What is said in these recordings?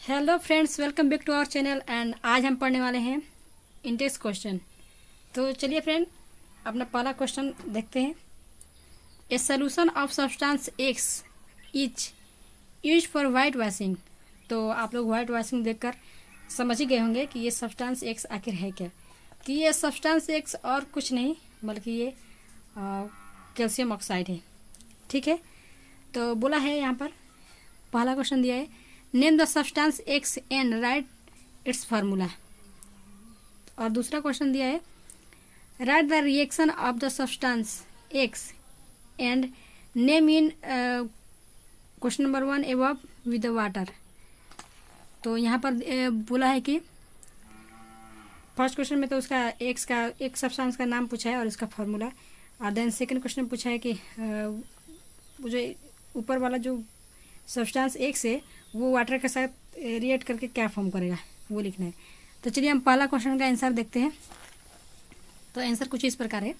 Hello friends, welcome back to our channel. And आज हम पढ़ने वाले हैं इंटेक्स क्वेश्चन। तो चलिए फ्रेंड, अपना पहला क्वेश्चन देखते हैं। A solution of substance x is use for white washing. तो आप लोग वाइट वॉशिंग देखकर समझ ही गए होंगे कि ये सब्सटेंस एक्स आखिर है क्या। कि ये सब्सटेंस एक्स और कुछ नहीं बल्कि ये कैल्शियम ऑक्साइड है। ठीक है, तो बोला है यहाँ पर पहला क्वेश्चन दिया है, name the substance x and right it's formula. और दूसरा क्वेश्चन दिया है, right the reaction of the substance x and name in question number 1 above with water. तो यहाँ पर बोला है कि फर्स्ट क्वेश्चन में तो उसका एक्स का एक सब्सटेंस का नाम पूछा है और इसका फार्मूला। और देन सेकंड क्वेश्चन पूछा है कि वो जो ऊपर वाला जो सब्सटेंस एक्स है वो वाटर के साथ रिएक्ट करके क्या फॉर्म करेगा वो लिखना है। तो चलिए हम पहला क्वेश्चन का आंसर देखते हैं। तो आंसर कुछ इस प्रकार है,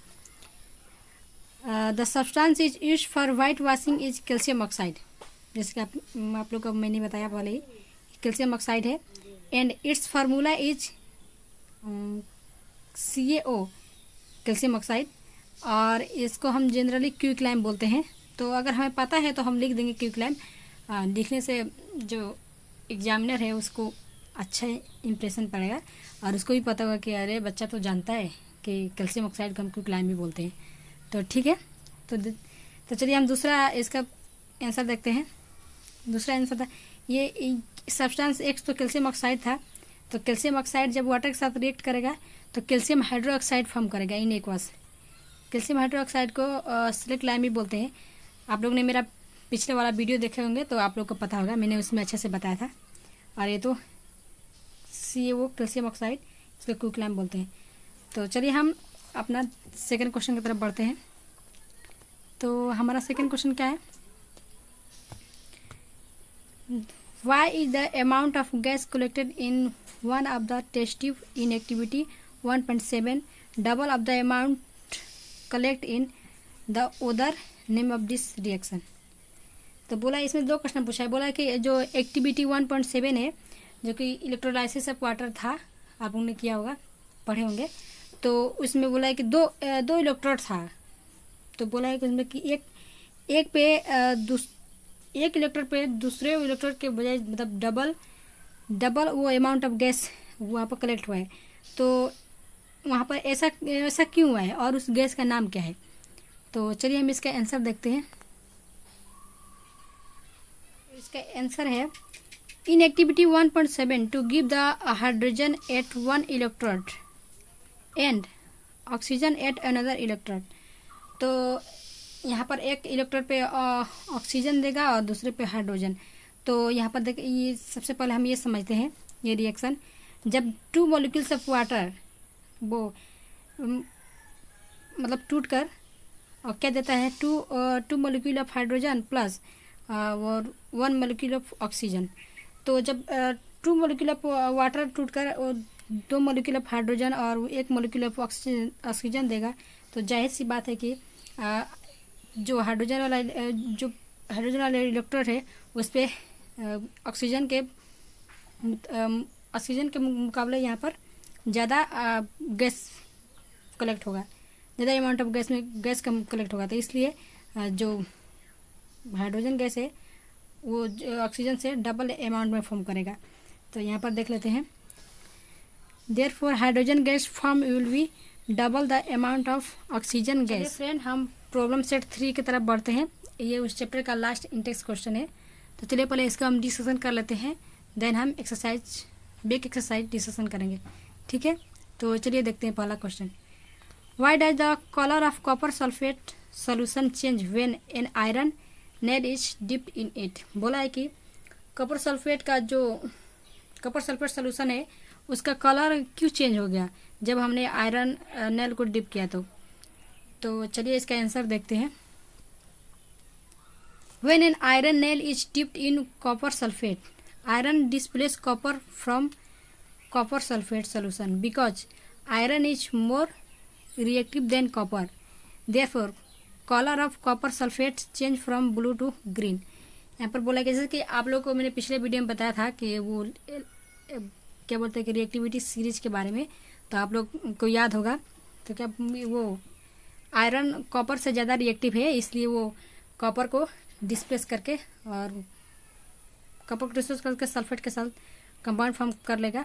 the substance is use for white washing is calcium oxide. जैसे कि आप लोग को मैंने बताया पहले ही, कैल्शियम ऑक्साइड है। And it's formula is CaO, calcium oxide. और इसको हम जनरली क्विकलाइम बोलते हैं। तो अगर हमें पता है तो हम लिख देंगे क्विकलाइम। लिखने से जो एग्जामिनर है उसको अच्छा इंप्रेशन पड़ेगा और उसको भी पता होगा कि अरे बच्चा तो जानता है कि कैल्शियम ऑक्साइड को हम क्विकलाइम भी बोलते हैं। तो ठीक है, तो चलिए हम दूसरा इसका आंसर देखते हैं। दूसरा आंसर था ये सब्सटेंस एक्स तो कैल्शियम ऑक्साइड था। तो कैल्शियम ऑक्साइड जब वाटर के साथ रिएक्ट करेगा तो कैल्शियम हाइड्रोक्साइड फॉर्म करेगा इन एक्वस। कैल्शियम हाइड्रोक्साइड को सिलिक लाइम भी बोलते हैं। आप लोग ने मेरा पिछले वाला वीडियो देखे होंगे तो आप लोग को पता होगा, मैंने उसमें अच्छे से बताया था। और ये तो CaO, कैल्शियम ऑक्साइड, इसको क्विकलाइम बोलते हैं। तो चलिए हम अपना सेकंड क्वेश्चन की तरफ बढ़ते हैं। तो हमारा सेकंड क्वेश्चन क्या है, why is the amount of gas collected in one of the test tube in activity 1.7 double of the amount collect in the other, name of this reaction. तो बोला इसमें दो क्वेश्चन पूछा है। बोला कि जो एक्टिविटी 1.7 है जो कि इलेक्ट्रोलाइसिस ऑफ वाटर था, आप लोगों ने किया होगा, पढ़े होंगे। तो उसमें बोला है कि दो इलेक्ट्रोड था। तो बोला है कि उसमें कि एक इलेक्ट्रोड पे दूसरे इलेक्ट्रोड के बजाय मतलब डबल वो अमाउंट ऑफ गैस वहाँ पर कलेक्ट हुआ है। तो वहाँ पर ऐसा क्यों हुआ है और उस गैस का नाम क्या है। तो चलिए हम इसका आंसर देखते हैं। इसका आंसर है, in activity 1.7 to give the hydrogen at one electrode and oxygen at another electrode. तो यहाँ पर एक इलेक्ट्रोड पे ऑक्सीजन देगा और दूसरे पे हाइड्रोजन। तो यहाँ पर देख, ये सबसे पहले हम ये समझते हैं, ये रिएक्शन जब टू मॉलिक्यूल्स ऑफ वाटर वो मतलब टूट कर और क्या देता है, two molecule of hydrogen plus और 1 मॉलिक्यूल ऑफ ऑक्सीजन। तो जब 2 मॉलिक्यूल ऑफ वाटर टूटकर 2 मॉलिक्यूल ऑफ हाइड्रोजन और 1 मॉलिक्यूल ऑफ ऑक्सीजन देगा। तो जाहिर सी बात है कि जो हाइड्रोजन वाला इलेक्ट्रोड है उस पर ऑक्सीजन के मुकाबले यहाँ पर ज़्यादा गैस कलेक्ट होगा, ज़्यादा amount of gas come collect होगा। तो इसलिए जो हाइड्रोजन गैस है वो ऑक्सीजन से डबल अमाउंट में फॉर्म करेगा। तो यहाँ पर देख लेते हैं, therefore hydrogen gas form will be double the amount of oxygen gas. Friend, हम प्रॉब्लम सेट 3 की तरफ बढ़ते हैं। ये उस चैप्टर का लास्ट इंटेक्स क्वेश्चन है। तो चलिए पहले इसका हम डिस्कशन कर लेते हैं, देन हम बेक एक्सरसाइज डिस्कशन करेंगे। ठीक है, तो चलिए देखते हैं पहला question, why does the colour of copper sulphate solution change when an iron nail is dipped in it. बोला है कि कॉपर सल्फेट सोल्यूशन है उसका कलर क्यों चेंज हो गया जब हमने आयरन नेल को डिप किया। तो चलिए इसका आंसर देखते हैं। When an iron nail is dipped in copper sulphate, iron displace copper from copper sulphate solution because iron is more reactive than copper. Therefore, color of copper sulfate change from blue to green. यहाँ पर बोला जैसे कि आप लोग को मैंने पिछले वीडियो में बताया था कि वो क्या बोलते हैं कि रिएक्टिविटी सीरीज के बारे में, तो आप लोग को याद होगा। तो क्या वो आयरन कॉपर से ज़्यादा रिएक्टिव है, इसलिए वो कॉपर को डिस्प्लेस करके और कॉपर को डिस्प्लेस करके सल्फेट के साथ कंपाउंड फॉर्म कर लेगा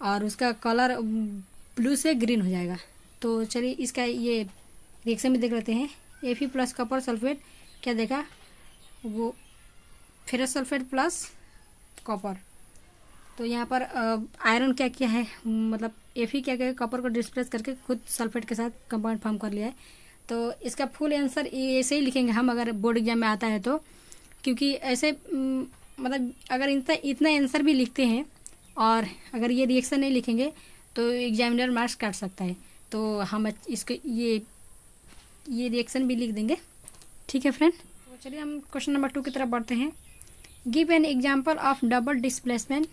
और उसका कलर ब्लू से ग्रीन हो जाएगा। तो चलिए इसका ये रिएक्शन भी देख लेते हैं। Fe प्लस कॉपर सल्फेट क्या देखा, वो फेरस सल्फेट प्लस कॉपर। तो यहाँ पर आयरन क्या किया है, मतलब Fe क्या किया, कॉपर को डिस्प्लेस करके खुद सल्फेट के साथ कंपाउंड फॉर्म कर लिया है। तो इसका फुल आंसर ऐसे ही लिखेंगे हम अगर बोर्ड एग्जाम में आता है तो, क्योंकि ऐसे मतलब अगर इतना आंसर भी लिखते हैं और अगर ये रिएक्शन नहीं लिखेंगे तो एग्जामिनर मार्क्स काट सकता है। तो हम इसको ये रिएक्शन भी लिख देंगे, ठीक है फ्रेंड। तो चलिए हम क्वेश्चन नंबर 2 की तरफ बढ़ते हैं। Give an example of double displacement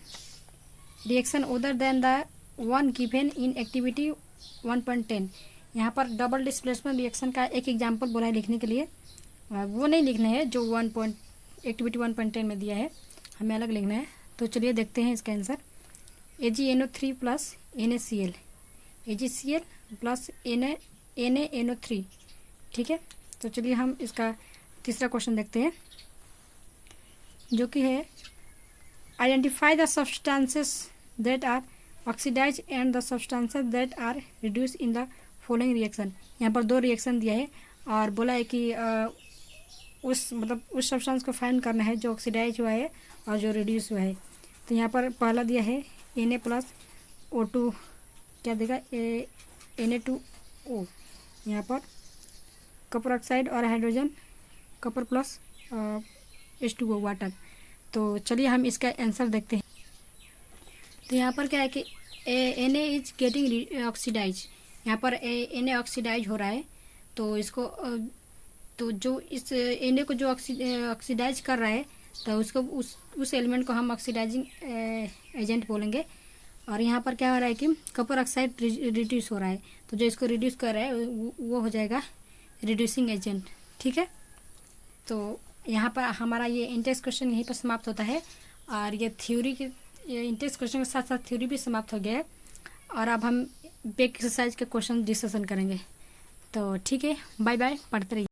reaction other than the one given in activity 1.10। यहाँ पर डबल डिस्प्लेसमेंट रिएक्शन का एक एग्जाम्पल बोला है लिखने के लिए, वो नहीं लिखना है जो एक्टिविटी 1.10 में दिया है, हमें अलग लिखना है। तो चलिए देखते हैं इसका answer. AgNO3 plus NaCl, AgCl plus NaNO3, ठीक है। तो चलिए हम इसका तीसरा क्वेश्चन देखते हैं, जो कि है identify the substances that are oxidise and the substances that are reduce in the following reaction. यहाँ पर 2 रिएक्शन दिया है और बोला है कि उस सब्सटेंस को फाइंड करना है जो ऑक्सीडाइज हुआ है और जो रिड्यूस हुआ है। तो यहाँ पर पहला दिया है Na प्लस O2 क्या देगा, Na2O। यहाँ पर कॉपर ऑक्साइड और hydrogen copper plus H2O water. तो चलिए हम इसका आंसर देखते हैं। तो यहाँ पर क्या है कि Na इज गेटिंग ऑक्सीडाइज, यहाँ पर Na ऑक्सीडाइज हो रहा है। तो इसको तो जो इस Na को जो ऑक्सीडाइज कर रहा है तो उसको उस एलिमेंट को हम ऑक्सीडाइजिंग एजेंट बोलेंगे। और यहाँ पर क्या हो रहा है कि कॉपर ऑक्साइड रिड्यूस हो रहा है, तो जो इसको रिड्यूस कर रहा है वो हो जाएगा रिड्यूसिंग एजेंट, ठीक है। तो यहाँ पर हमारा ये इंटेक्स क्वेश्चन यहीं पर समाप्त होता है और ये थ्योरी के इंटेक्स क्वेश्चन के साथ साथ थ्योरी भी समाप्त हो गया है। और अब हम बेक एक्सरसाइज के क्वेश्चन डिस्कशन करेंगे। तो ठीक है, बाय बाय, पढ़ते रहिए।